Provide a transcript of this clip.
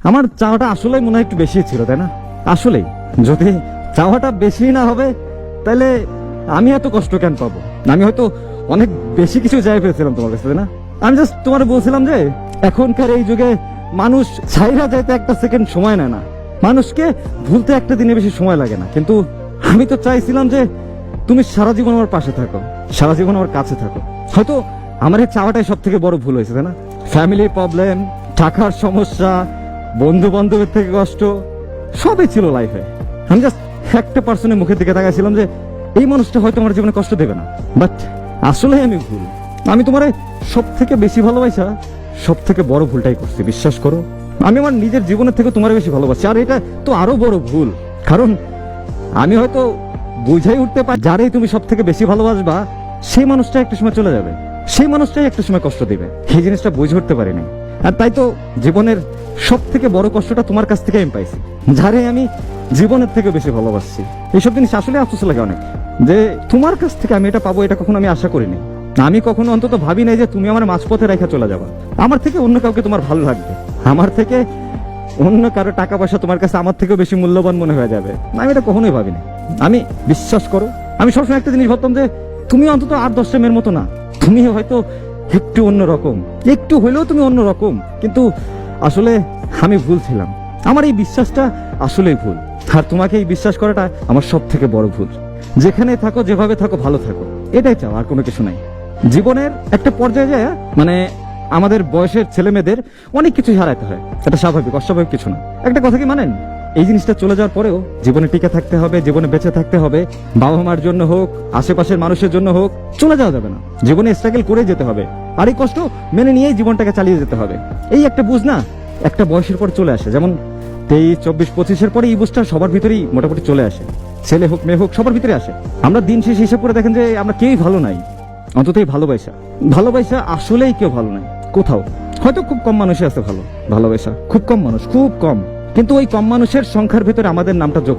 আমার চাওয়াটা আসলেই মনে হয় একটু বেশি ছিল, তাই না? আসলেই যদি চাওয়াটা বেশি না হবে তাহলে আমি এত কষ্ট কেন পাবো? আমি হয়তো অনেক বেশি কিছু চাই পেয়েছিলাম তোমার কাছে, তাই না? আমি জাস্ট তোমার বলছিলাম যে এখনকার এই যুগে মানুষ ছাইরা যাইতে একটা সেকেন্ড সময় নেয় না, মানুষকে ভুলতে একটা দিনে বেশি সময় লাগে না। কিন্তু আমি তো চাইছিলাম যে তুমি সারা জীবন আমার পাশে থাকো, সারা জীবন আমার কাছে থাকো। হয়তো আমার এই চাওয়াটাই সব থেকে বড় ভুল হয়েছে, তাই না? ফ্যামিলি প্রবলেম, টাকার সমস্যা, বন্ধু বান্ধবের থেকে কষ্ট, সবই ছিল লাইফে। আমি জাস্ট একটা পার্সনের মুখের দিকে তাকাইছিলাম যে এই মানুষটা হয়তো আমার জীবনে কষ্ট দেবে না। বাট আসলে আমি ভুল। আমি তোমার সব থেকে বেশি ভালোবাসা সব থেকে বড় ভুলটাই করছি, বিশ্বাস করো। আমি আমার নিজের জীবনের থেকে তোমার বেশি ভালোবাসি, আর এটা তো আরো বড় ভুল। কারণ আমি হয়তো বুঝাই উঠতে পারি যারাই তুমি সব থেকে বেশি ভালোবাসবা সেই মানুষটা একটা সময় চলে যাবে, সেই মানুষটাই একটা সময় কষ্ট দিবে। এই জিনিসটা বুঝে উঠতে পারিনি। আর তাই তো জীবনের সব থেকে বড় কষ্টটা তোমার কাছ থেকে আমি পাইছি, যারে আমি জীবনের থেকে বেশি ভালোবাসছি। এইসব জিনিস আসলে আফসোস লাগে অনেক, যে তোমার কাছ থেকে আমি এটা পাবো, এটা কখনো আমি আশা করিনি। আমি কখনো অন্তত ভাবি নাই যে তুমি আমার মাঝপথে রেখে চলে যাবা। আমার থেকে অন্য কাউকে তোমার ভালো লাগবে, আমার থেকে অন্য কারো টাকা পয়সা তোমার কাছে আমার থেকেও বেশি মূল্যবান মনে হয়ে যাবে। আমি এটা কখনোই ভাবিনি। আমি, বিশ্বাস করো, আমি সবসময় একটা জিনিস ভাবতাম যে তুমি অন্তত 8-10টা মেয়ের মতো না, তুমি হয়তো একটু অন্যরকম, একটু হলেও তুমি অন্যরকম। কিন্তু আসলে আমি ভুল ছিলাম। আমার এই বিশ্বাসটা আসলেই ভুল, আর তোমাকে এই বিশ্বাস করাটা আমার সব থেকে বড় ভুল। যেখানে থাকো, যেভাবে থাকো, ভালো থাকো, এটাই চাও, আর কোনো কিছু নাই। জীবনের একটা পর্যায়ে যায়, মানে আমাদের বয়সের ছেলে মেয়েদের অনেক কিছুই হারাতে হয়, এটা স্বাভাবিক, অস্বাভাবিক কিছু না। একটা কথা কি মানেন, এই জিনিসটা চলে যাওয়ার পরেও জীবনে টিকে থাকতে হবে, জীবনে বেঁচে থাকতে হবে। বাবা মার জন্য হোক, আশেপাশের মানুষের জন্য হোক, চলে যাওয়া যাবে না। জীবনে স্ট্রাগল করে যেতে হবে, আর এই কষ্ট মেনে নিয়েই জীবনটাকে চালিয়ে যেতে হবে। এই একটা বুঝ না একটা বয়সের পর চলে আসে, যেমন 23, 24, 25-এর পরে এই বুঝটা সবার ভিতরেই মোটামুটি চলে আসে। ছেলে হোক, মেয়ে হোক, সবার ভিতরে আসে। আমরা দিন শেষে হিসাব করে দেখেন যে আমরা কেউই ভালো নাই, অন্তত এই ভালোবাসা আসলেই কেউ ভালো নাই কোথাও। হয়তো খুব কম মানুষই আছে ভালো, ভালোবাসা খুব কম মানুষ, খুব কম। কিন্তু ওই কম মানুষের সংখ্যার ভিতরে আমাদের নামটা যোগ